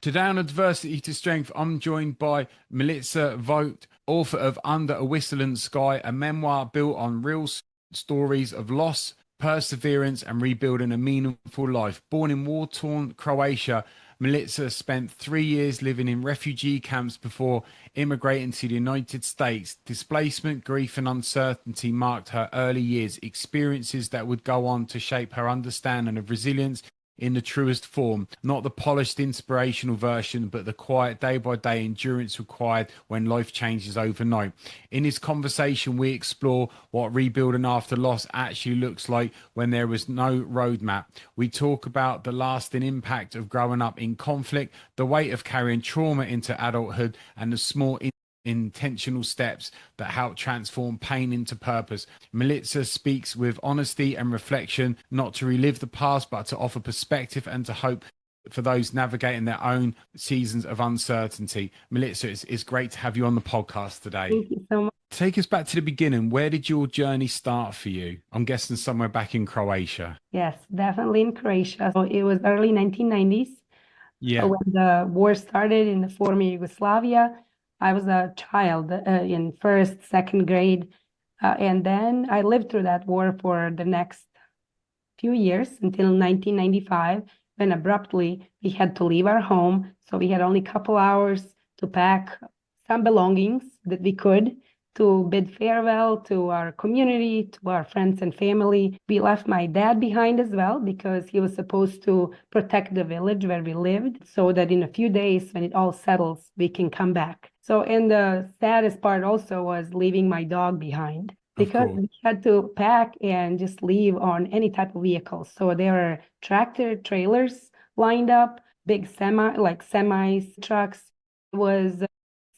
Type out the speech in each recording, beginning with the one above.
Today on Adversity to Strength, I'm joined by Milica Vogt, author of Under a Whistling Sky, a memoir built on real stories of loss, perseverance, and rebuilding a meaningful life. Born in war-torn Croatia, Milica spent 3 years living in refugee camps before immigrating to the United States. Displacement, grief, and uncertainty marked her early years, experiences that would go on to shape her understanding of resilience in the truest form, not the polished inspirational version, but the quiet day by day endurance required when life changes overnight. In this conversation, we explore what rebuilding after loss actually looks like when there is no roadmap. We talk about the lasting impact of growing up in conflict, the weight of carrying trauma into adulthood, and the small intentional steps that help transform pain into purpose. Milica speaks with honesty and reflection, not to relive the past, but to offer perspective and to hope for those navigating their own seasons of uncertainty. Milica, it's great to have you on the podcast today. Thank you so much. Take us back to the beginning. Where did your journey start for you? I'm guessing somewhere back in Croatia. Yes, definitely in Croatia. So it was early 1990s Yeah. when the war started in the former Yugoslavia. I was a child in first, second grade. And then I lived through that war for the next few years until 1995, when abruptly we had to leave our home. So we had only a couple hours to pack some belongings that we could to bid farewell to our community, to our friends and family. We left my dad behind as well because he was supposed to protect the village where we lived so that in a few days, when it all settles, we can come back. So, and the saddest part also was leaving my dog behind because we had to pack and just leave on any type of vehicle. So there were tractor trailers lined up, big semis, trucks. It was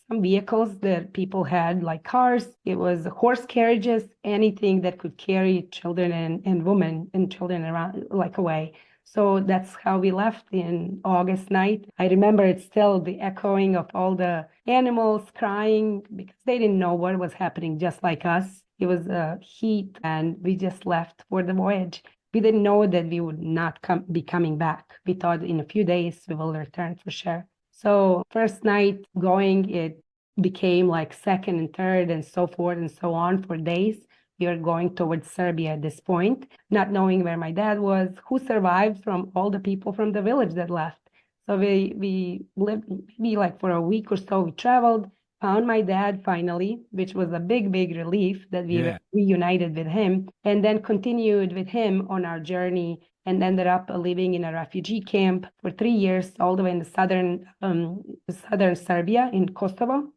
some vehicles that people had, like cars. It was horse carriages, anything that could carry children and women and children around, like away. So that's how we left in August night. I remember it's still the echoing of all the animals crying because they didn't know what was happening, just like us. It was heat, and we just left for the voyage. We didn't know that we would not be coming back. We thought in a few days we will return for sure. So first night going, it became like second and third and so forth and so on for days. We were going towards Serbia at this point, not knowing where my dad was, who survived from all the people from the village that left. So we lived maybe like for a week or so. We traveled, found my dad finally, which was a big relief that we were reunited with him, and then continued with him on our journey and ended up living in a refugee camp for 3 years, all the way in the southern Serbia in Kosovo.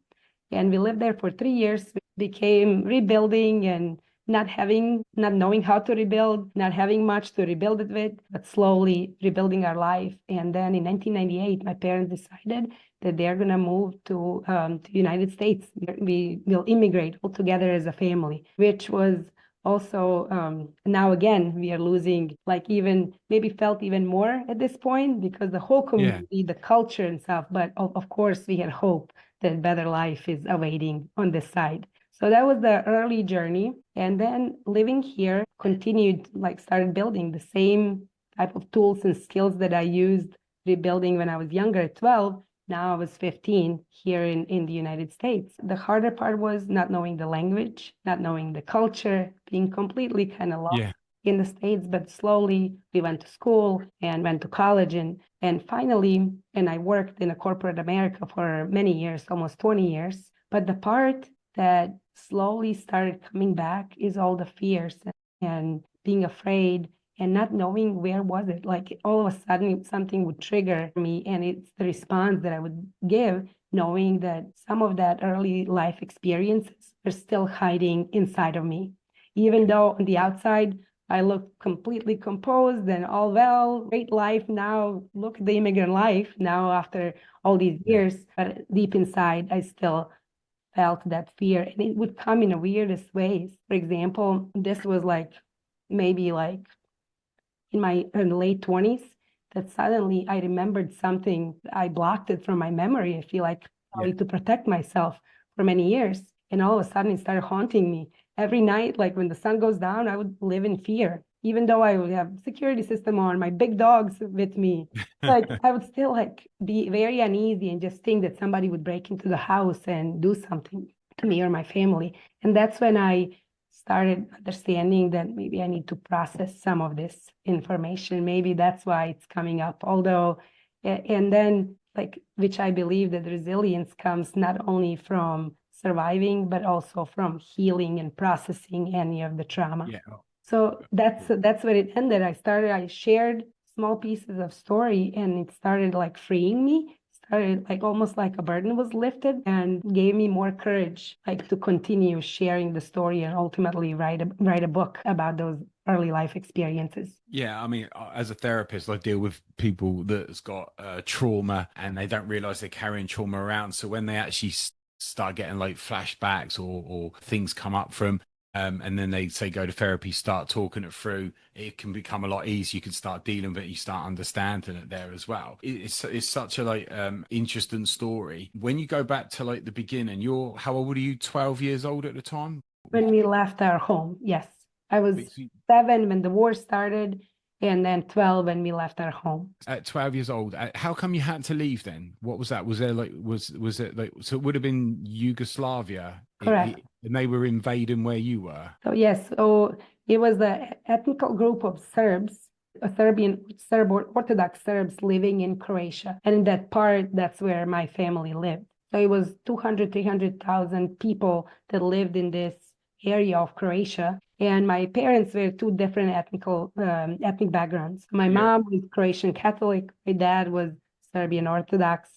And we lived there for 3 years. We became rebuilding and not knowing how to rebuild, not having much to rebuild it with, but slowly rebuilding our life. And then in 1998, my parents decided that they're going to move to the United States. We will immigrate all together as a family, which was also now again we are losing, like, even maybe felt even more at this point because the whole community, the culture and stuff. But of course, we had hope that better life is awaiting on this side. So that was the early journey. And then living here continued, like started building the same type of tools and skills that I used rebuilding when I was younger at 12. Now I was 15 here in the United States. The harder part was not knowing the language, not knowing the culture, being completely kind of lost in the States. But slowly we went to school and went to college and finally, and I worked in a corporate America for many years, almost 20 years. But the part that slowly started coming back is all the fears and being afraid and not knowing where was it. Like all of a sudden something would trigger me, and it's the response that I would give, knowing that some of that early life experiences are still hiding inside of me. Even though on the outside I look completely composed and all well, great life now, look at the immigrant life now after all these years, but deep inside I still felt that fear, and it would come in the weirdest ways. For example, this was like maybe like in my late 20s that suddenly I remembered something. I blocked it from my memory. I feel like probably to protect myself for many years. And all of a sudden it started haunting me. Every night, like when the sun goes down, I would live in fear. even though I would have security system on, my big dogs with me, like I would still like be very uneasy and just think that somebody would break into the house and do something to me or my family. And that's when I started understanding that maybe I need to process some of this information. Maybe that's why it's coming up. Although, and then like, which I believe that resilience comes not only from surviving, but also from healing and processing any of the trauma. Yeah. So that's where it ended. I shared small pieces of story, and it started like freeing me. Started like almost like a burden was lifted, and gave me more courage, like to continue sharing the story and ultimately write a book about those early life experiences. Yeah, I mean, as a therapist, I deal with people that's got trauma and they don't realize they're carrying trauma around. So when they actually start getting like flashbacks or things come up from, and then they say go to therapy, start talking it through, it can become a lot easier. You can start dealing with it, you start understanding it there as well. It's such a like interesting story. When you go back to like the beginning, how old were you? 12 years old at the time? When we left our home, yes. I was Wait, so 7 when the war started, and then 12 when we left our home. at 12 years old, how come you had to leave then? What was that? Was there like was it like, so it would have been Yugoslavia, Correct. and they were invading where you were? So yes, so it was an ethnical group of Serbs, a Serb Orthodox Serbs living in Croatia. And in that part, that's where my family lived. So it was 200, 300,000 people that lived in this area of Croatia. And my parents were two different ethnic backgrounds. My Yeah. mom was Croatian Catholic. My dad was Serbian Orthodox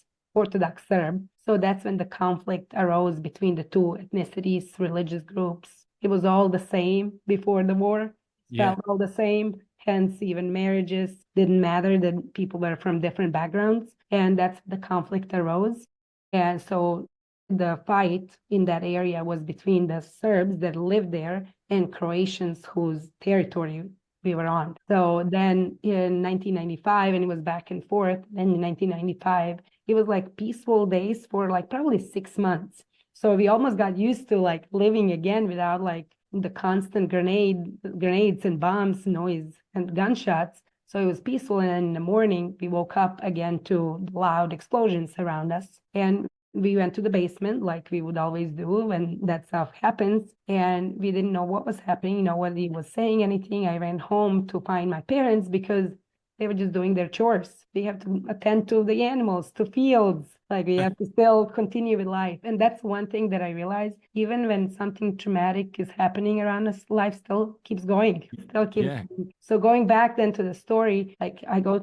Serb. So that's when the conflict arose between the two ethnicities, religious groups. It was all the same before the war, Yeah. felt all the same. Hence, even marriages didn't matter, that people were from different backgrounds. And that's the conflict arose. And so the fight in that area was between the Serbs that lived there and Croatians whose territory we were on. So then in 1995, and it was back and forth, then in 1995, it was like peaceful days for like probably 6 months. So we almost got used to like living again without like the constant grenades and bombs noise and gunshots. So it was peaceful. And then in the morning, we woke up again to loud explosions around us. And we went to the basement like we would always do when that stuff happens. And we didn't know what was happening, nobody was saying anything. I ran home to find my parents because they were just doing their chores. They have to attend to the animals, to fields. Like we have to still continue with life. And that's one thing that I realized, even when something traumatic is happening around us, life still keeps going. It still keeps Yeah. going. So going back then to the story, like I go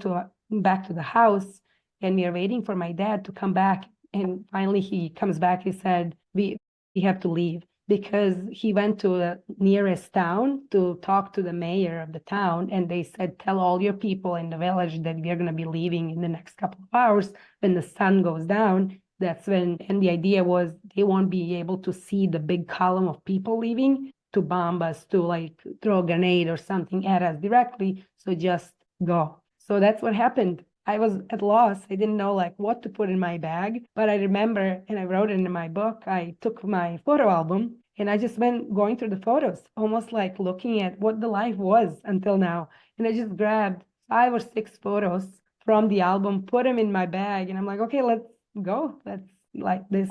back to the house, and we are waiting for my dad to come back. And finally he comes back. He said, we have to leave, because he went to the nearest town to talk to the mayor of the town. And they said, tell all your people in the village that we're going to be leaving in the next couple of hours. When the sun goes down, that's when, and the idea was they won't be able to see the big column of people leaving to bomb us, to like throw a grenade or something at us directly. So just go. So that's what happened. I was at loss. I didn't know like what to put in my bag, but I remember, and I wrote it in my book, I took my photo album and I just went going through the photos, almost like looking at what the life was until now. And I just grabbed 5 or 6 photos from the album, put them in my bag, and I'm like, okay, let's go. Let's like this.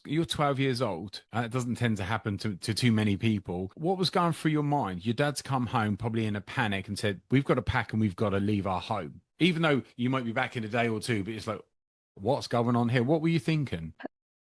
You're 12 years old. It doesn't tend to happen to too many people. What was going through your mind? Your dad's come home probably in a panic and said, we've got to pack and we've got to leave our home. Even though you might be back in a day or two, but it's like, what's going on here? What were you thinking?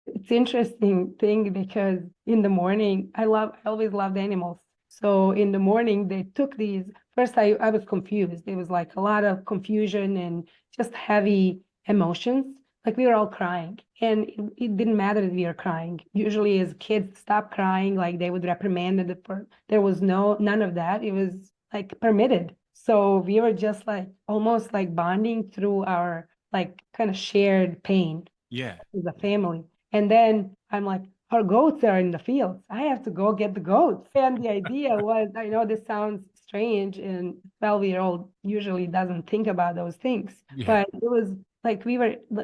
It's interesting thing because in the morning, I always loved animals. So in the morning, they took these. First, I was confused. There was like a lot of confusion and just heavy emotions. Like we were all crying, and it didn't matter that we were crying. Usually, as kids stop crying, like they would reprimand it. There was none of that. It was like permitted. So we were just like almost like bonding through our like kind of shared pain Yeah. as a family. And then I'm like, our goats are in the fields. I have to go get the goats. And the idea was, I know this sounds strange, and 12-year-old usually doesn't think about those things, Yeah. but it was like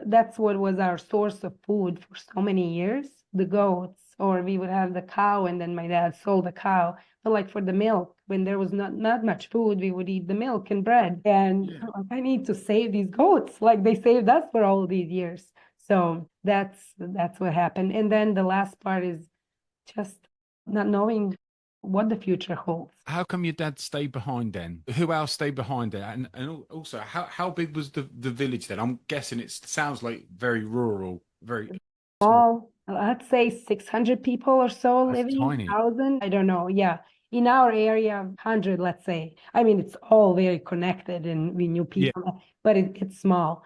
that's what was our source of food for so many years, the goats, or we would have the cow and then my dad sold the cow. But like for the milk, when there was not much food, we would eat the milk and bread. And Yeah. like, I need to save these goats, like they saved us for all these years. So that's what happened. And then the last part is just not knowing what the future holds. How come your dad stayed behind then? Who else stayed behind there? And also, how big was the village then? I'm guessing it sounds like very rural, very small. Small, let's say 600 people or so That's living, tiny. 1,000, I don't know. Yeah. In our area, 100, let's say. I mean, it's all very connected and we knew Yeah. people, but it's small.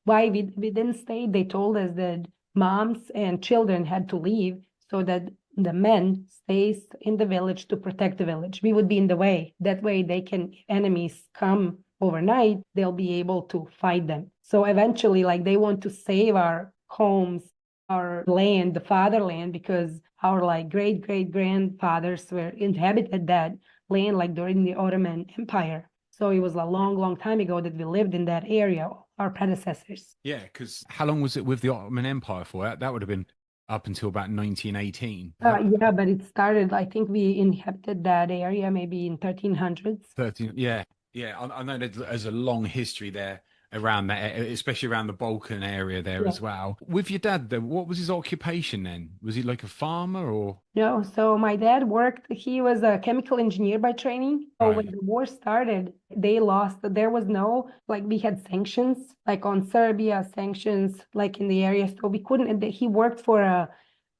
Why we didn't stay? They told us that moms and children had to leave so that the men stays in the village to protect the village. We would be in the way. That way they can, if enemies come overnight, they'll be able to fight them. So eventually, like they want to save our homes, our land, the fatherland, because our like great grandfathers were inhabited that land like during the Ottoman Empire. So it was a long time ago that we lived in that area, our predecessors. Yeah, because how long was it with the Ottoman Empire for? That would have been up until about 1918. Yeah, but it started, I think we inhabited that area maybe in 1300s. 13. Yeah, yeah. I know there's a long history there around that, especially around the Balkan area there Yeah. as well. With your dad, though, what was his occupation then? Was he like a farmer or? No, so my dad worked, he was a chemical engineer by training. So when Right. the war started, they lost, there was no, like we had sanctions, like on Serbia, sanctions, like in the area. So we couldn't, and he worked for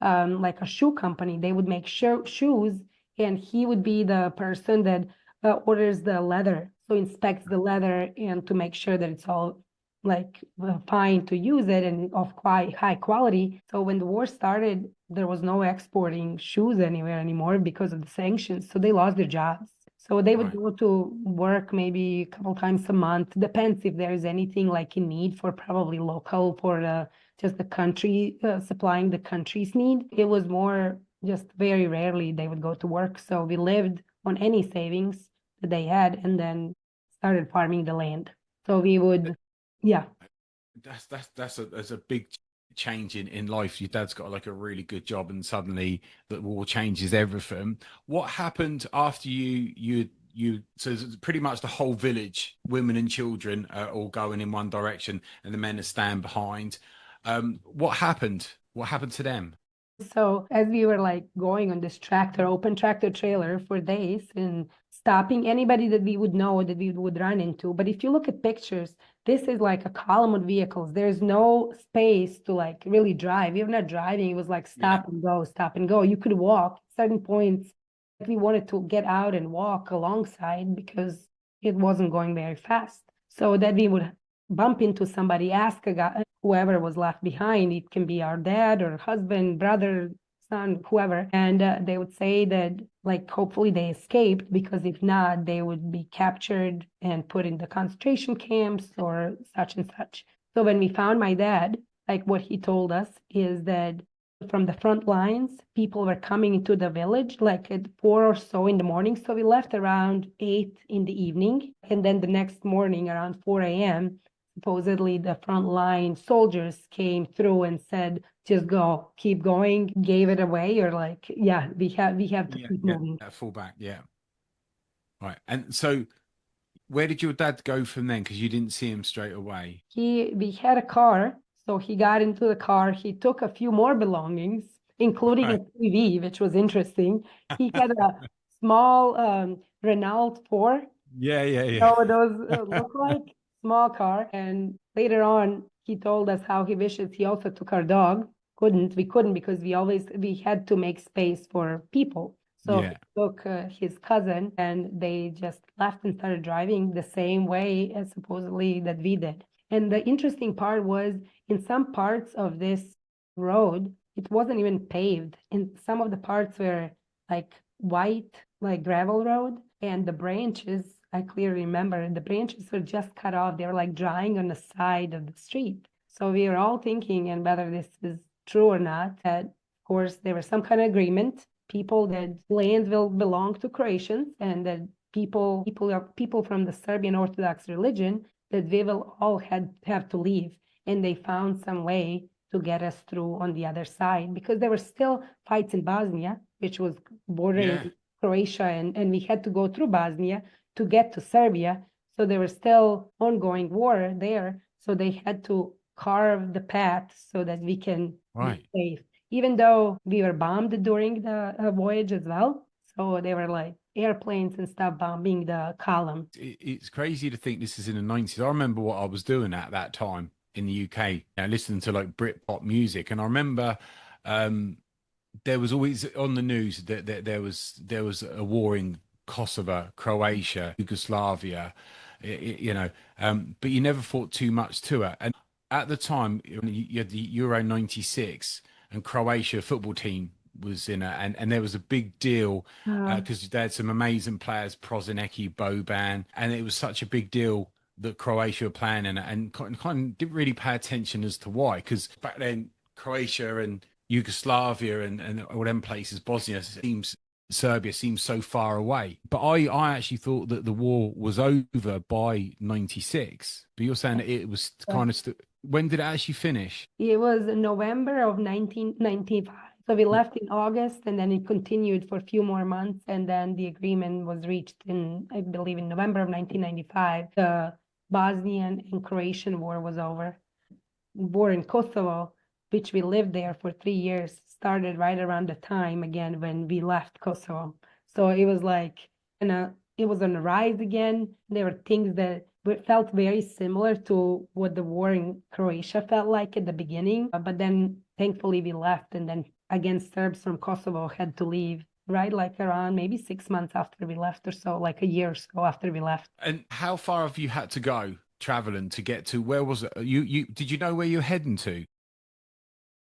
like a shoe company. They would make shoes and he would be the person that orders the leather. So inspects the leather and to make sure that it's all like fine to use it and of quite high quality. So when the war started, there was no exporting shoes anywhere anymore because of the sanctions. So they lost their jobs. So they would Right. go to work maybe a couple times a month. Depends if there is anything like in need for probably local for just the country, supplying the country's need. It was more just very rarely they would go to work. So we lived on any savings that they had and then started farming the land. So we would, yeah. That's a big change in life. Your dad's got like a really good job, and suddenly the war changes everything. What happened after you? So it's pretty much the whole village, women and children, are all going in one direction, and the men are stand behind. What happened? What happened to them? So as we were like going on this tractor, open tractor trailer for days and stopping anybody that we would know that we would run into. But if you look at pictures, this is like a column of vehicles. There's no space to like really drive. You're not driving. It was like Yeah. stop and go, stop and go. You could walk at certain points. We wanted to get out and walk alongside because it wasn't going very fast. So that we would bump into somebody, ask a guy, whoever was left behind. It can be our dad or husband, brother, son, whoever. And they would say that, like, hopefully they escaped because if not, they would be captured and put in the concentration camps or such and such. So when we found my dad, like what he told us is that from the front lines, people were coming into the village like at 4 or so in the morning. So we left around 8 in the evening. And then the next morning around 4 a.m., supposedly the frontline soldiers came through and said, just go, keep going, gave it away, or like, yeah, we have to Yeah, keep yeah, moving. full back, yeah. Right. And so where did your dad go from then? Because you didn't see him straight away. We had a car, so he got into the car. He took a few more belongings, including a Right. TV, which was interesting. He had a small Renault 4. Yeah, yeah, So yeah. those look like small car. And later on, he told us how he wishes he also took our dog. We couldn't because we had to make space for people. So he Yeah. took his cousin and they just left and started driving the same way as supposedly that we did. And the interesting part was in some parts of this road, it wasn't even paved. In some of the parts were like white, like gravel road, and the branches, I clearly remember, the branches were just cut off. They were like drying on the side of the street. So we were all thinking, and whether this is true or not, that of course there was some kind of agreement. People that land will belong to Croatians, and that people from the Serbian Orthodox religion that we will all have to leave. And they found some way to get us through on the other side, because there were still fights in Bosnia, which was bordering Croatia, and we had to go through Bosnia to get to Serbia. So there was still ongoing war there. So they had to carve the path so that we can be safe, even though we were bombed during the voyage as well. So they were like airplanes and stuff bombing the column. It's crazy to think this is in the 90s. I remember what I was doing at that time in the UK, listening to like Britpop music. And I remember there was always on the news that there was a war in Kosovo, Croatia, Yugoslavia, but you never thought too much to it. And at the time, you had the Euro 96 and Croatia football team was in it, and there was a big deal because they had some amazing players, Prozinecki, Boban, and it was such a big deal that Croatia were playing in it, and kind of didn't really pay attention as to why, because back then Croatia and Yugoslavia and all them places, Serbia seems so far away. But I actually thought that the war was over by 96. But you're saying that it was kind of when did it actually finish? It was November of 1995. So we left in August, and then it continued for a few more months, and then the agreement was reached in, I believe, in November of 1995. The Bosnian and Croatian war was over. War in Kosovo, which we lived there for 3 years, started right around the time again when we left Kosovo. So it was like, it was on the rise again. There were things that felt very similar to what the war in Croatia felt like at the beginning. But then thankfully we left, and then again, Serbs from Kosovo had to leave, right? Like around maybe 6 months after we left or so, like a year or so after we left. And how far have you had to go traveling to get to, where was it? Did you know where you're heading to?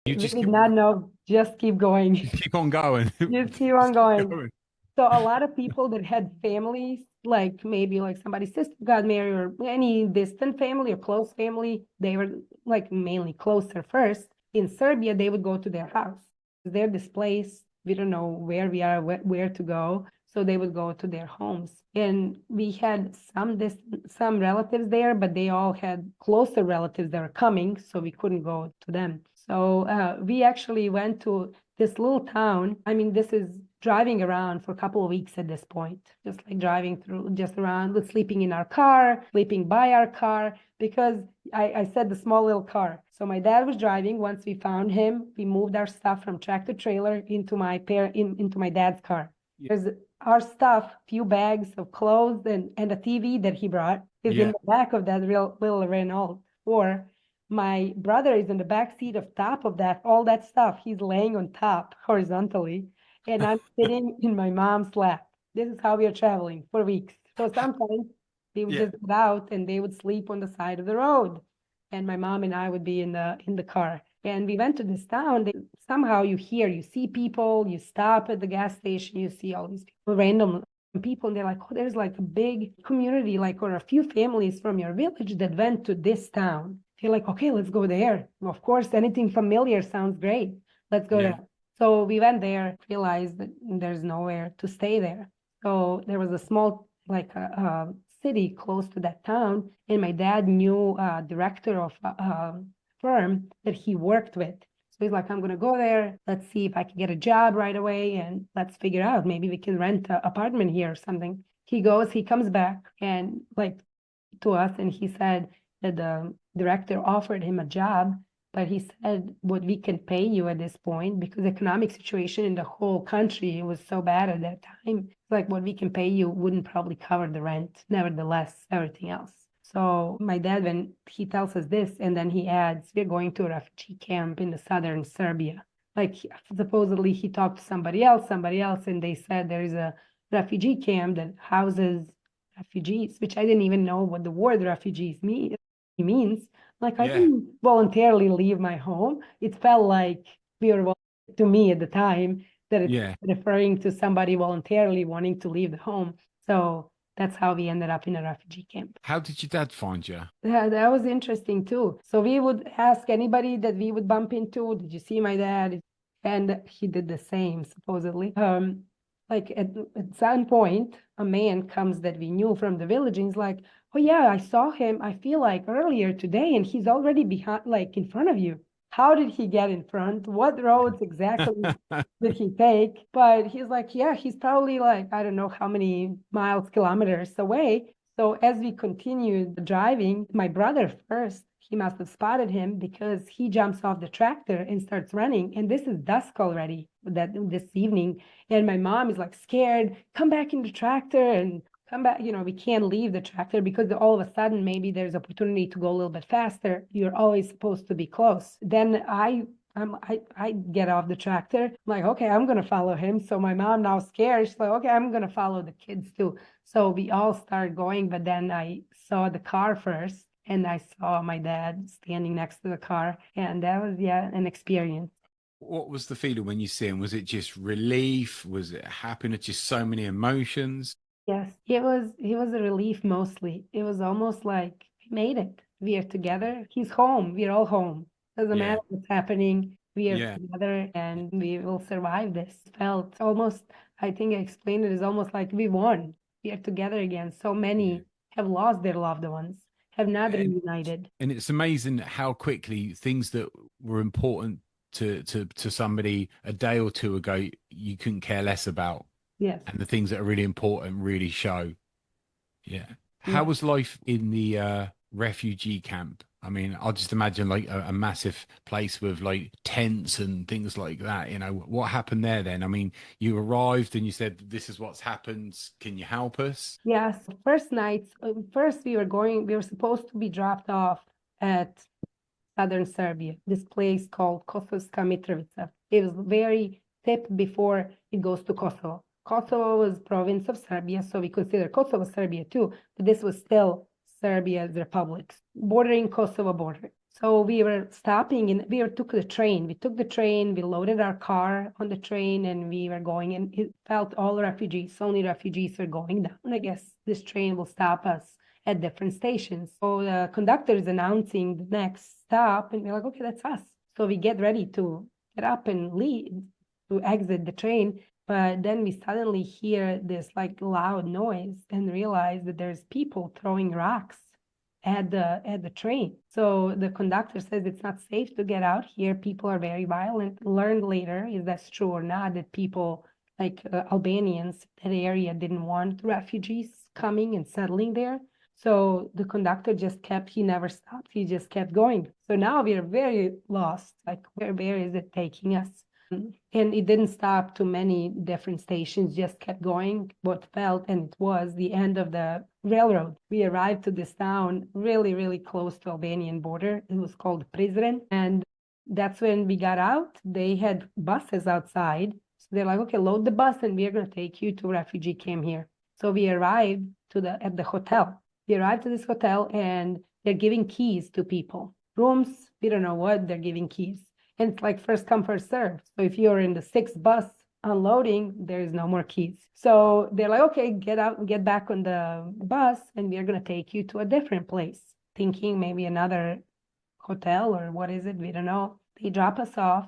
You just did not know, just keep going. Keep on going. Just keep on going. So a lot of people that had families, like maybe like somebody's sister got married or any distant family or close family, they were like mainly closer first. In Serbia, they would go to their house. They're displaced. We don't know where we are, where to go. So they would go to their homes. And we had some relatives there, but they all had closer relatives that were coming, so we couldn't go to them. So we actually went to this little town. I mean, this is driving around for a couple of weeks at this point, just like driving through, just around, sleeping in our car, sleeping by our car, because I said the small little car. So my dad was driving. Once we found him, we moved our stuff from tractor trailer into my dad's car. There's our stuff, few bags of clothes and a TV that he brought is in the back of that little Renault. Or my brother is in the back seat of top of that, all that stuff. He's laying on top horizontally, and I'm sitting in my mom's lap. This is how we are traveling for weeks. So sometimes they would just get out and they would sleep on the side of the road, and my mom and I would be in the car. And we went to this town. Somehow you see people, you stop at the gas station, you see all these people, random people, and they're like, oh, there's like a big community, like, or a few families from your village that went to this town. You're like, okay, let's go there. Of course, anything familiar sounds great. Let's go there. So we went there, realized that there's nowhere to stay there. So there was a small, like a city close to that town, and my dad knew a director of a firm that he worked with. So he's like, I'm going to go there. Let's see if I can get a job right away, and let's figure out, maybe we can rent an apartment here or something. He comes back and like to us, and he said that the director offered him a job, but he said, what we can pay you at this point, because the economic situation in the whole country was so bad at that time, like what we can pay you wouldn't probably cover the rent, nevertheless, everything else. So my dad, when he tells us this, and then he adds, we're going to a refugee camp in the southern Serbia. Like supposedly he talked to somebody else, and they said there is a refugee camp that houses refugees, which I didn't even know what the word refugees means. Like I didn't voluntarily leave my home. It felt like to me at the time that it's referring to somebody voluntarily wanting to leave the home. So that's how we ended up in a refugee camp. How did your dad find you? Yeah, that was interesting too. So we would ask anybody that we would bump into, did you see my dad? And he did the same, supposedly. Like at some point, a man comes that we knew from the village, and he's like, oh yeah, I saw him, I feel like earlier today, and he's already behind, like in front of you. How did he get in front? What roads exactly did he take? But he's like, yeah, he's probably like, I don't know how many miles, kilometers away. So as we continued driving, my brother first, he must have spotted him because he jumps off the tractor and starts running. And this is dusk already this evening. And my mom is like scared, come back in the tractor and come back. We can't leave the tractor because all of a sudden maybe there's opportunity to go a little bit faster. You're always supposed to be close. Then I get off the tractor. I'm like, okay, I'm gonna follow him. So my mom now scared. She's like, okay, I'm gonna follow the kids too. So we all start going, but then I saw the car first, and I saw my dad standing next to the car, and that was an experience. What was the feeling when you see him? Was it just relief? Was it happiness? Just so many emotions? Yes, it was a relief mostly. It was almost like we made it. We are together. He's home. We're all home. Doesn't Yeah, matter what's happening. We are yeah. together and we will survive this. Felt almost, I think I explained it as almost like we won. We are together again. So Yeah. many have lost their loved ones, have not And reunited. and it's amazing how quickly things that were important to somebody a day or two ago you couldn't care less about, Yes. and the things that are really important really show. Yeah. How Yeah. was life in the refugee camp? I mean, I'll just imagine like a massive place with like tents and things like that. What happened there then? I mean, you arrived and you said, "This is what's happened. Can you help us?" Yes. First night, first we were supposed to be dropped off at southern Serbia, this place called Kosovska Mitrovica. It was very tip before it goes to Kosovo. Kosovo was province of Serbia, so we consider Kosovo Serbia too, but this was still Serbia's republic, bordering Kosovo border. So we were stopping and took the train. We took the train, we loaded our car on the train, and we were going, and it felt all refugees, only refugees were going down. I guess this train will stop us at different stations. So the conductor is announcing the next stop, and we're like, okay, that's us. So we get ready to get up and leave to exit the train. But then we suddenly hear this like loud noise and realize that there's people throwing rocks at the train. So the conductor says it's not safe to get out here. People are very violent. Learned later is that true or not, that people like Albanians in that area didn't want refugees coming and settling there. So the conductor he never stopped. He just kept going. So now we are very lost. Like, where is it taking us? And it didn't stop to many different stations, just kept going. What felt, and it was the end of the railroad. We arrived to this town really, really close to Albanian border. It was called Prizren. And that's when we got out. They had buses outside. So they're like, okay, load the bus and we are going to take you to refugee camp here. So we arrived at the hotel. We arrived to this hotel and they're giving keys to people. Rooms, we don't know what, they're giving keys. And it's like first come, first serve. So if you're in the sixth bus unloading, there is no more keys. So they're like, okay, get out, get back on the bus, and we are going to take you to a different place, thinking maybe another hotel or what is it? We don't know. They drop us off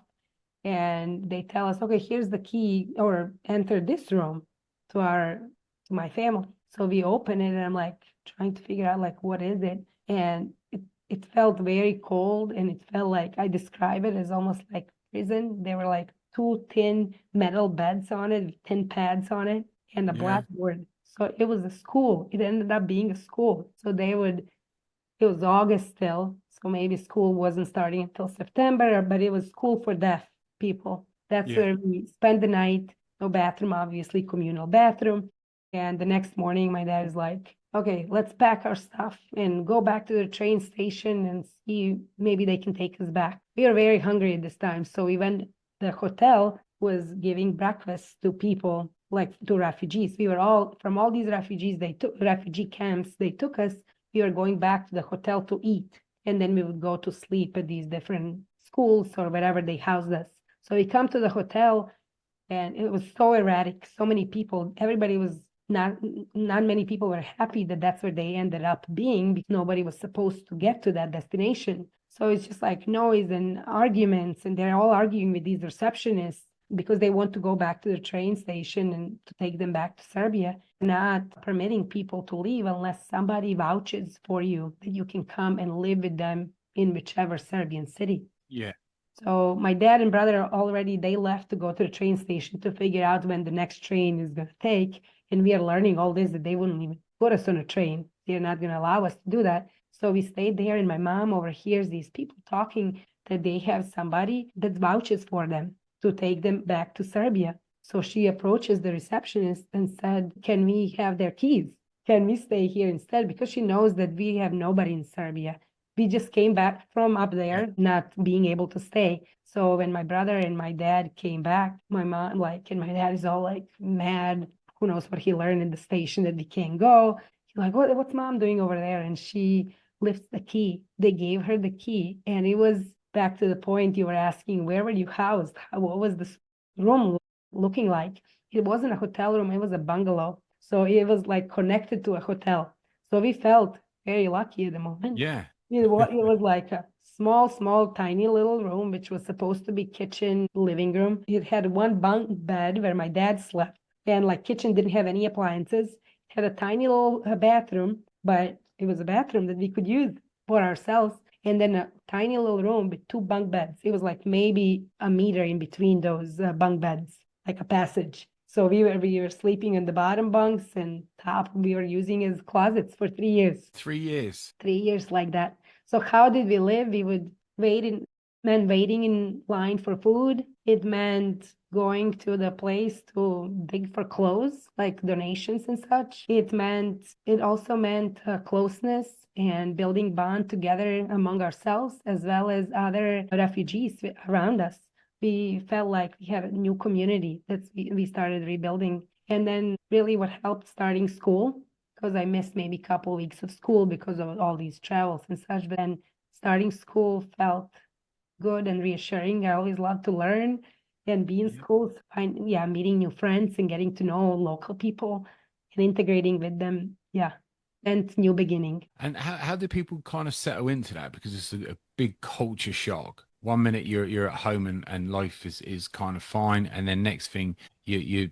and they tell us, okay, here's the key, or enter this room to my family. So we open it and I'm like trying to figure out like what is it? And it felt very cold, and it felt like, I describe it as almost like prison. There were like two thin metal beds on it, with tin pads on it, and a Yeah. blackboard. So it was a school. It ended up being a school. So it was August still, so maybe school wasn't starting until September, but it was school for deaf people. That's Yeah. where we spent the night. No bathroom, obviously, communal bathroom. And the next morning, my dad is like, okay, let's pack our stuff and go back to the train station and see maybe they can take us back. We were very hungry at this time. So we went, the hotel was giving breakfast to people, like to refugees. We were all from all these refugees, refugee camps, they took us. We were going back to the hotel to eat. And then we would go to sleep at these different schools or wherever they housed us. So we come to the hotel and it was so erratic, so many people, everybody was not many people were happy that that's where they ended up being, because nobody was supposed to get to that destination. So it's just like noise and arguments, and they're all arguing with these receptionists. because they want to go back to the train station and to take them back to Serbia, not permitting people to leave unless somebody vouches for you that you can come and live with them in whichever Serbian city. Yeah. So my dad and brother already, they left to go to the train station to figure out when the next train is going to take. And we are learning all this, that they wouldn't even put us on a train. They're not going to allow us to do that. So we stayed there, and my mom overhears these people talking that they have somebody that vouches for them to take them back to Serbia. So she approaches the receptionist and said, can we have their keys? Can we stay here instead? Because she knows that we have nobody in Serbia. We just came back from up there, not being able to stay. So when my brother and my dad came back, my mom, and my dad is all like mad. Who knows what he learned in the station that we can't go. He's like, what's mom doing over there? And she lifts the key. They gave her the key. And it was back to the point you were asking, where were you housed? What was this room looking like? It wasn't a hotel room. It was a bungalow. So it was like connected to a hotel. So we felt very lucky at the moment. Yeah. It was like a small, tiny little room, which was supposed to be kitchen, living room. It had one bunk bed where my dad slept, and like kitchen didn't have any appliances. It had a tiny little bathroom, but it was a bathroom that we could use for ourselves. And then a tiny little room with two bunk beds. It was like maybe a meter in between those bunk beds, like a passage. So we were sleeping in the bottom bunks, and top we were using as closets for 3 years. 3 years. 3 years like that. So how did we live? We would meant waiting in line for food. It meant going to the place to dig for clothes, like donations and such. It also meant closeness and building bond together among ourselves, as well as other refugees around us. We felt like we had a new community that we started rebuilding. And then really what helped, starting school, because I missed maybe a couple of weeks of school because of all these travels and such. But then starting school felt good and reassuring. I always loved to learn and be in schools, meeting new friends and getting to know local people and integrating with them. Yeah. And new beginning. And how do people kind of settle into that? Because it's a big culture shock. One minute you're at home and life is kind of fine, and then next thing you're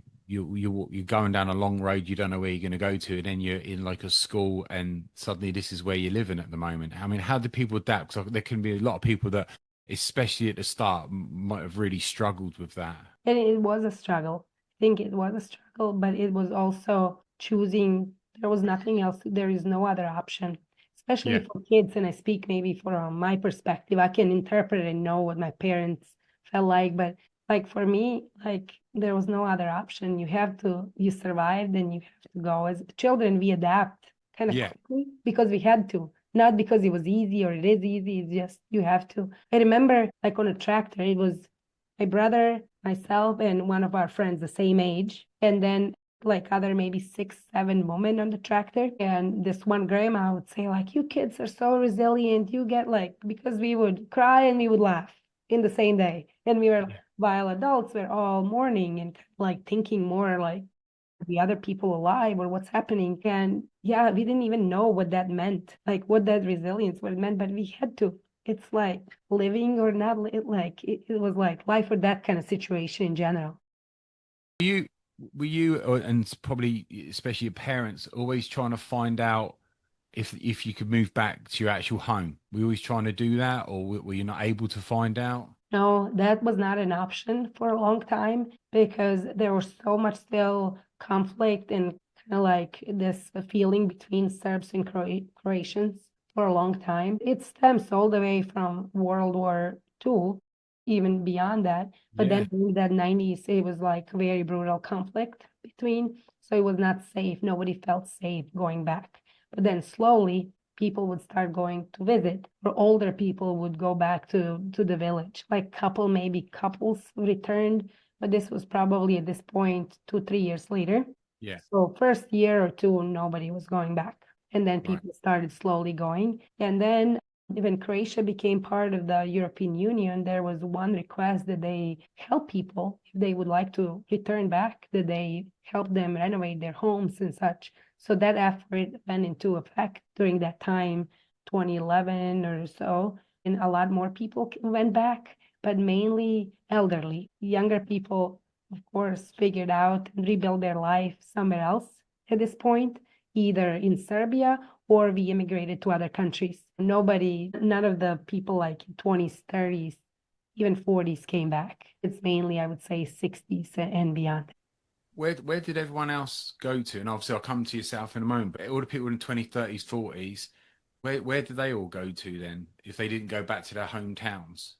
going down a long road, you don't know where you're going to go to, and then you're in like a school, and suddenly this is where you're living at the moment. I mean, how do people adapt? Because there can be a lot of people that, especially at the start, might have really struggled with that. And it was a struggle. I think it was a struggle, but it was also choosing. There was nothing else. There is no other option, especially for kids. And I speak maybe from my perspective. I can interpret and know what my parents felt like, but like for me, like there was no other option. You survived and you have to go. As children, we adapt kind of quickly because we had to, not because it was easy or it is easy. It's just, you have to. I remember like on a tractor, it was my brother, myself, and one of our friends the same age. And then like other maybe 6, 7 women on the tractor. And this one grandma would say like, you kids are so resilient. You get like, because we would cry and we would laugh in the same day. And we were, while adults were all mourning and like thinking more like the other people alive or what's happening. And yeah, we didn't even know what that meant, like what that resilience, what it meant, but we had to. It's like living or not, like it was like life or death kind of situation in general. Were you, and probably especially your parents, always trying to find out if you could move back to your actual home? Were you always trying to do that, or were you not able to find out? No, that was not an option for a long time because there was so much still conflict and kind of like this feeling between Serbs and Croatians for a long time. It stems all the way from World War II, even beyond that. But then in the 90s, it was like very brutal conflict between, so it was not safe. Nobody felt safe going back. But then slowly, people would start going to visit, or older people would go back to the village. Like maybe couples returned, but this was probably at this point 2, 3 years later. Yeah. So first year or two, nobody was going back. And then people started slowly going. And then when Croatia became part of the European Union, there was one request that they help people if they would like to return back, that they help them renovate their homes and such. So that effort went into effect during that time, 2011 or so, and a lot more people went back. but mainly elderly. Younger people, of course, figured out and rebuilt their life somewhere else at this point, either in Serbia or we immigrated to other countries. None of the people like 20s, 30s, even 40s came back. It's mainly, I would say, 60s and beyond. Where did everyone else go to? And obviously I'll come to yourself in a moment, but all the people in 20s, 30s, 40s, where did they all go to then if they didn't go back to their hometowns?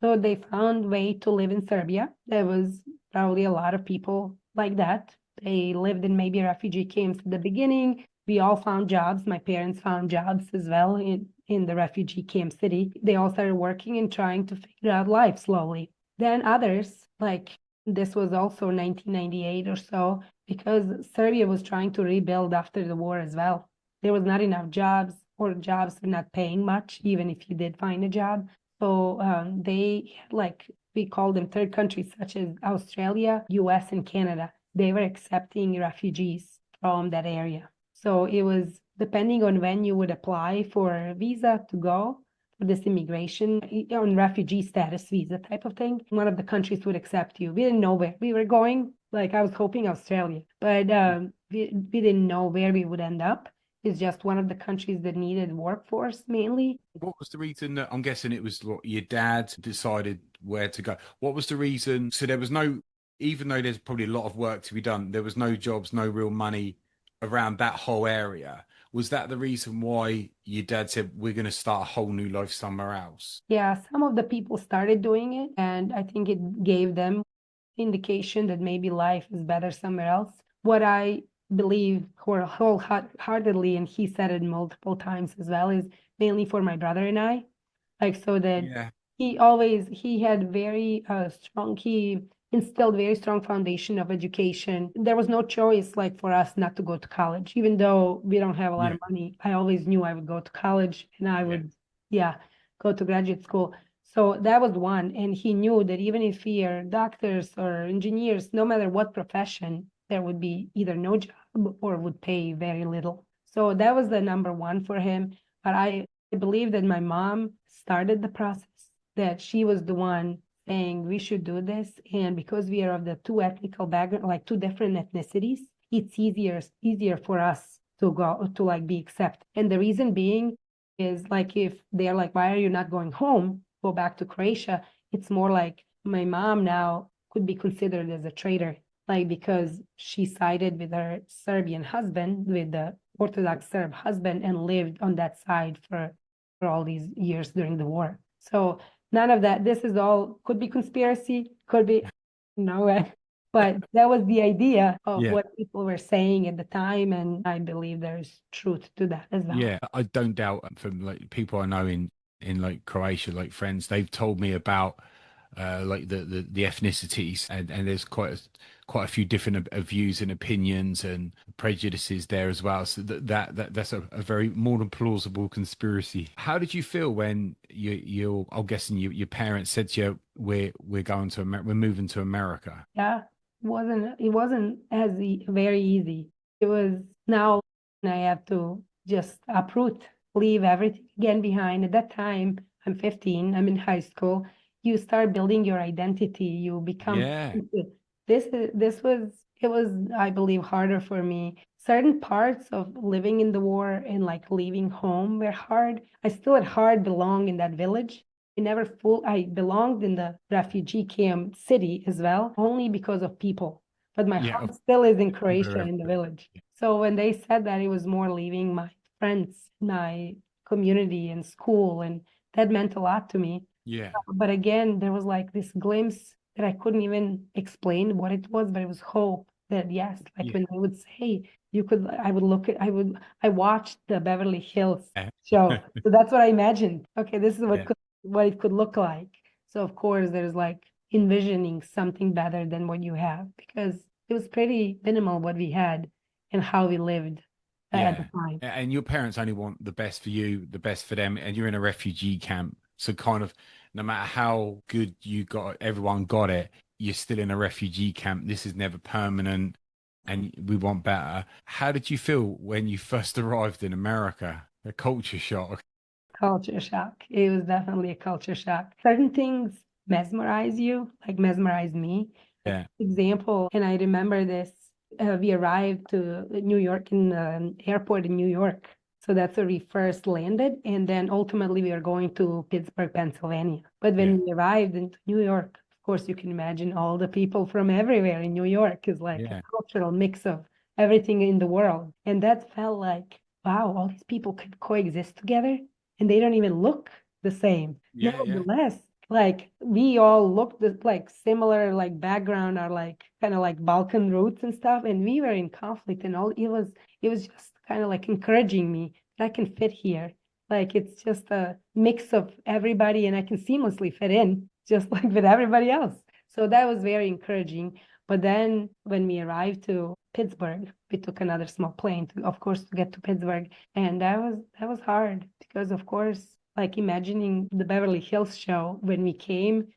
So they found way to live in Serbia. There was probably a lot of people like that. They lived in maybe refugee camps at the beginning. We all found jobs. My parents found jobs as well in the refugee camp city. They all started working and trying to figure out life slowly. Then others, like this was also 1998 or so, because Serbia was trying to rebuild after the war as well. There was not enough jobs, or jobs were not paying much, even if you did find a job. So they, like, we call them third countries such as Australia, US, and Canada. They were accepting refugees from that area. So it was depending on when you would apply for a visa to go for this immigration on refugee status visa type of thing. One of the countries would accept you. We didn't know where we were going. Like I was hoping Australia, but we didn't know where we would end up. It's just one of the countries that needed workforce mainly. What was the reason that I'm guessing it was what your dad decided where to go? What was the reason? So there was no, even though there's probably a lot of work to be done, there was no jobs, no real money around that whole area. Was that the reason why your dad said, we're going to start a whole new life somewhere else? Yeah, some of the people started doing it, and I think it gave them indication that maybe life is better somewhere else. What I believe wholeheartedly, and he said it multiple times as well, is mainly for my brother and I. Like, so that Yeah. he had very strong, he instilled very strong foundation of education. There was no choice like for us not to go to college, even though we don't have a lot Yeah. of money. I always knew I would go to college and I Yeah. would, yeah, go to graduate school. So that was one. And he knew that even if we are doctors or engineers, no matter what profession, there would be either no job or would pay very little. So that was the number one for him. But I believe that my mom started the process, that she was the one saying we should do this. And because we are of the two ethnical background, like two different ethnicities, it's easier for us to go to like be accepted. And the reason being is like if they're like, why are you not going home? Go back to Croatia. It's more like my mom now could be considered as a traitor, like because she sided with her Serbian husband, with the Orthodox Serb husband, and lived on that side for all these years during the war. So none of that. This is all could be conspiracy, could be no, but that was the idea of Yeah. what people were saying at the time, and I believe there's truth to that as well. Yeah, I don't doubt from like people I know in like Croatia, like friends, they've told me about like the ethnicities and there's quite a few different views and opinions and prejudices there as well. So that's a very more than plausible conspiracy. How did you feel when I'm guessing your parents said to you, we're going to we're moving to America? Yeah, it wasn't as very easy. It was now I have to just uproot, leave everything again behind. At that time, I'm 15, I'm in high school. You start building your identity. You become Yeah, this was it was, I believe, harder for me. Certain parts of living in the war and like leaving home were hard. I still at heart belong in that village. I belonged in the refugee camp city as well, only because of people. But my yeah, heart still is in people Croatia are in the everywhere. village. So when they said that, it was more leaving my friends, my community and school, and that meant a lot to me. Yeah, But again, there was like this glimpse that I couldn't even explain what it was, but it was hope that yes, like yeah, when they would say you could, I watched the Beverly Hills yeah, show. So that's what I imagined. Okay, this is yeah. what it could look like. So of course there's like envisioning something better than what you have, because it was pretty minimal what we had and how we lived at the Yeah. time. And your parents only want the best for you, the best for them, and you're in a refugee camp. So kind of no matter how good you got, everyone got it, you're still in a refugee camp. This is never permanent and we want better. How did you feel when you first arrived in America? A culture shock. Culture shock. It was definitely a culture shock. Certain things mesmerize you, like mesmerize me. Yeah. Example, and I remember this, we arrived to New York in the airport in New York. So that's where we first landed. And then ultimately we are going to Pittsburgh, Pennsylvania. But when Yeah. we arrived in New York, of course, you can imagine all the people from everywhere in New York is like a Yeah. cultural mix of everything in the world. And that felt like, wow, all these people could coexist together and they don't even look the same. Yeah. Yeah. Nevertheless, like we all looked like similar, like background or like kind of like Balkan roots and stuff, and we were in conflict and all. It was just kind of like encouraging me that I can fit here. Like it's just a mix of everybody, and I can seamlessly fit in, just like with everybody else. So that was very encouraging. But then when we arrived to Pittsburgh, we took another small plane to, of course, to get to Pittsburgh, and that was hard because, of course, like imagining the Beverly Hills show when we came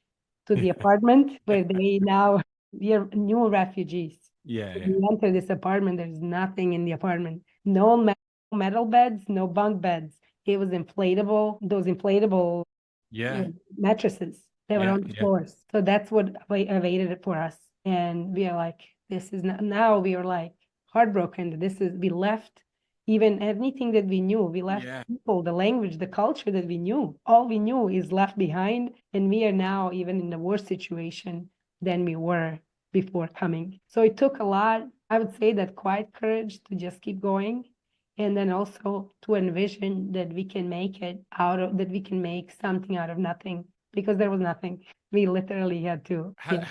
to the apartment where they now we are new refugees. Yeah. Yeah. We enter this apartment, there's nothing in the apartment. No metal beds, no bunk beds. It was inflatable, those inflatable Yeah. mattresses. They were Yeah. on the Yeah. floors. So that's what awaited it for us. And we are like, this is not, now we are like heartbroken. We left even anything that we knew. We left Yeah. people, the language, the culture that we knew. All we knew is left behind. And we are now even in a worse situation than we were before coming. So it took a lot, I would say, that quiet courage to just keep going, and then also to envision that we can make it out of, that we can make something out of nothing, because there was nothing. We literally had to, yeah.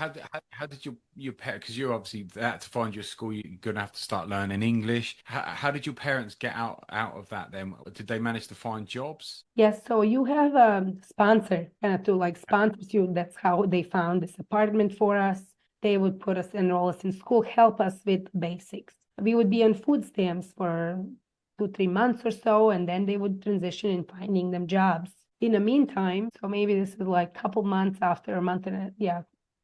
How did your parents, because you obviously had to find your school, you're gonna have to start learning English. How did your parents get out of that then? Did they manage to find jobs? Yes, so you have a sponsor kind of to like sponsors you. That's how they found this apartment for us. They would put us, enroll us in school, help us with basics. We would be on food stamps for 2, 3 months or so, and then they would transition in finding them jobs. In the meantime, so maybe this is like a couple months after, a month and a, yeah,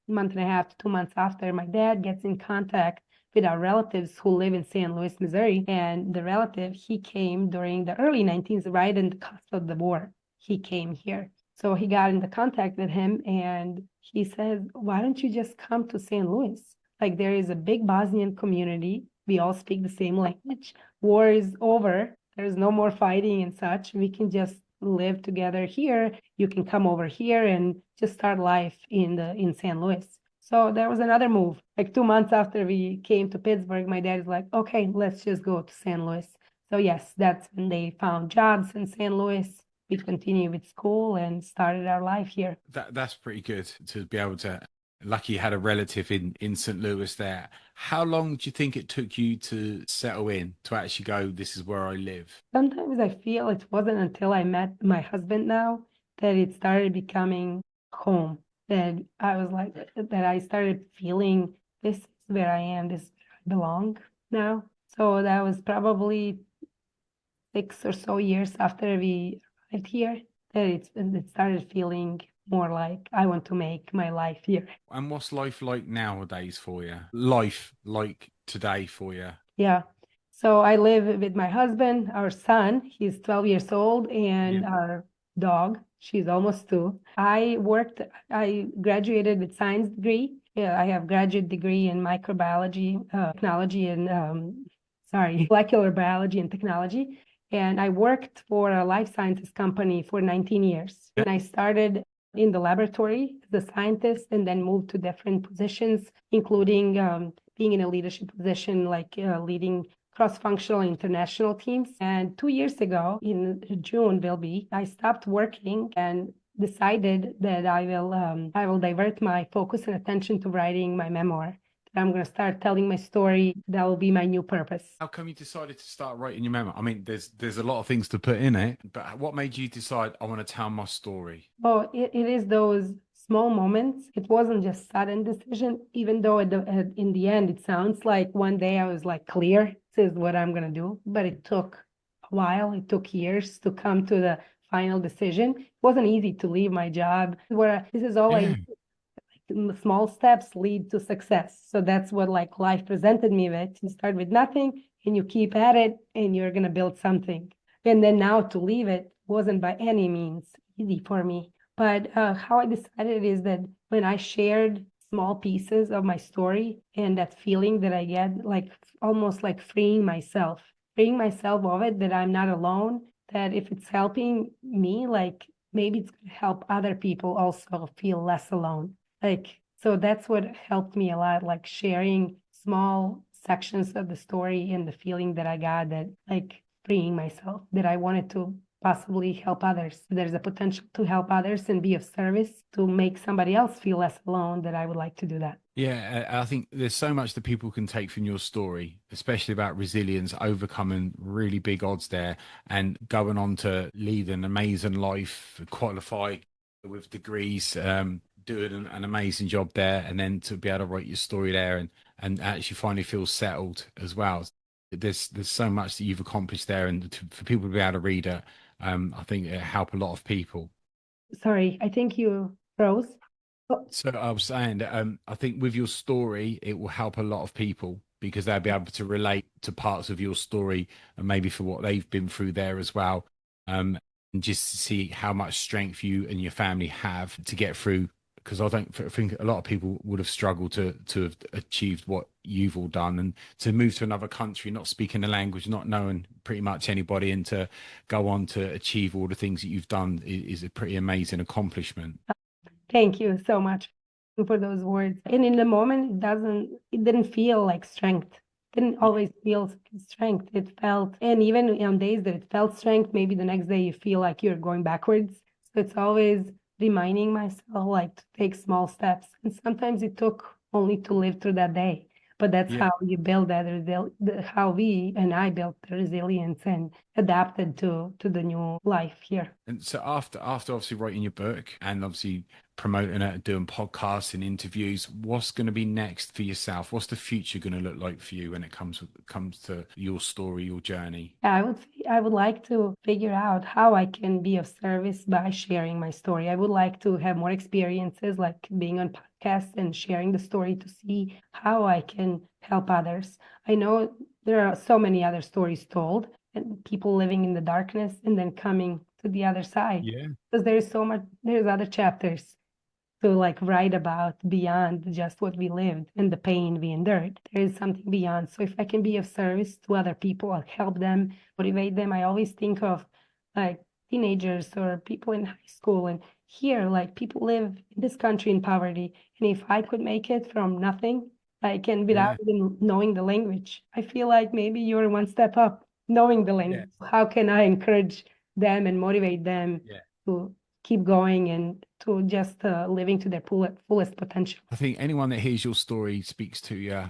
month and a half to 2 months after, my dad gets in contact with our relatives who live in St. Louis, Missouri. And the relative, he came during the early 19s, right in the cusp of the war. He came here. So he got into contact with him and he said, why don't you just come to St. Louis? Like there is a big Bosnian community. We all speak the same language. War is over. There's no more fighting and such. We can just live together here. You can come over here and just start life in St. Louis. So there was another move. Like 2 months after we came to Pittsburgh, my dad is like, okay, let's just go to St. Louis. So yes, that's when they found jobs in St. Louis. We continued with school and started our life here. That's pretty good to be able to. Lucky you had a relative in St. Louis there. How long do you think it took you to settle in, to actually go, this is where I live? Sometimes I feel it wasn't until I met my husband now that it started becoming home. That I was like, that I started feeling this is where I am, this is where I belong now. So that was probably 6 or so years after we arrived here that it started feeling more like I want to make my life here. And what's life like nowadays for you? Life like today for you? Yeah. So I live with my husband, our son, he's 12 years old, Yeah. and our dog, she's almost 2. I graduated with science degree. Yeah, I have graduate degree in microbiology, technology, and molecular biology and technology. And I worked for a life sciences company for 19 years. And I started in the laboratory as a scientist and then moved to different positions, including being in a leadership position, like leading cross-functional international teams. And 2 years ago, in June, I stopped working and decided that I will divert my focus and attention to writing my memoir. I'm going to start telling my story. That will be my new purpose. How come you decided to start writing your memoir? I mean, there's a lot of things to put in it, but what made you decide I want to tell my story? Oh, it is those small moments. It wasn't just sudden decision, even though in the end it sounds like one day I was like clear, this is what I'm gonna do. But it took a while. It took years to come to the final decision. It wasn't easy to leave my job. Where this is all Yeah. small steps lead to success. So that's what like life presented me with. You start with nothing and you keep at it and you're gonna build something. And then now to leave it wasn't by any means easy for me. But how I decided is that when I shared small pieces of my story and that feeling that I get, like almost like freeing myself of it, that I'm not alone, that if it's helping me, like maybe it's going to help other people also feel less alone. Like, so that's what helped me a lot, like sharing small sections of the story and the feeling that I got, that like freeing myself, that I wanted to possibly help others. There's a potential to help others and be of service to make somebody else feel less alone, that I would like to do that. Yeah, I think there's so much that people can take from your story, especially about resilience, overcoming really big odds there, and going on to lead an amazing life, qualify with degrees, doing an amazing job there, and then to be able to write your story there and actually finally feel settled as well. There's so much that you've accomplished there, and for people to be able to read it, I think it help a lot of people. Sorry, I think you froze. Oh, So I was saying that I think with your story, it will help a lot of people because they'll be able to relate to parts of your story and maybe for what they've been through there as well. And just to see how much strength you and your family have to get through. Because I think a lot of people would have struggled to have achieved what you've all done, and to move to another country, not speaking the language, not knowing pretty much anybody, and to go on to achieve all the things that you've done is a pretty amazing accomplishment. thank you so much for those words. And in the moment, it didn't feel like strength. Didn't always feel strength. It felt, and even on days that it felt strength, maybe the next day you feel like you're going backwards. So it's always reminding myself like to take small steps. And sometimes it took only to live through that day. But that's Yeah. how you build that how we and I built the resilience and adapted to the new life here. And so after obviously writing your book and obviously promoting it, doing podcasts and interviews, what's going to be next for yourself? What's the future going to look like for you when it comes to your story, your journey? I would say I would like to figure out how I can be of service by sharing my story. I would like to have more experiences like being on podcasts and sharing the story to see how I can help others. I know there are so many other stories told and people living in the darkness and then coming to the other side, Yeah. because there's other chapters to like write about beyond just what we lived and the pain we endured. There is something beyond. So if I can be of service to other people, I'll help them, motivate them. I always think of like teenagers or people in high school, and here, like people live in this country in poverty. And if I could make it from nothing, like and without Yeah. even knowing the language, I feel like maybe you're one step up knowing the Yeah. language. How can I encourage them and motivate them Yeah. to keep going and to just living to their fullest potential? I think anyone that hears your story, speaks to you,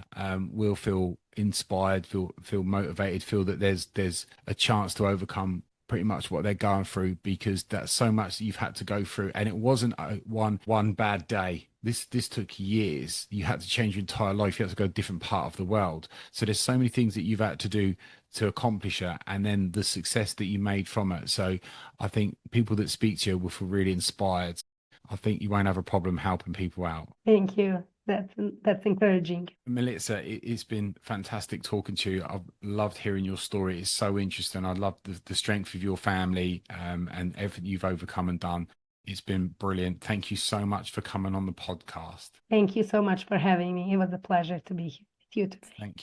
will feel inspired, feel motivated, feel that there's a chance to overcome pretty much what they're going through, because that's so much that you've had to go through, and it wasn't one bad day. This took years. You had to change your entire life. You had to go to a different part of the world. So there's so many things that you've had to do to accomplish it, and then the success that you made from it. So I think people that speak to you will feel really inspired. I think you won't have a problem helping people out. Thank you. That's encouraging. Milica, it's been fantastic talking to you. I've loved hearing your story. It's so interesting. I love the strength of your family, and everything you've overcome and done. It's been brilliant. Thank you so much for coming on the podcast. Thank you so much for having me. It was a pleasure to be here with you today. Thank you.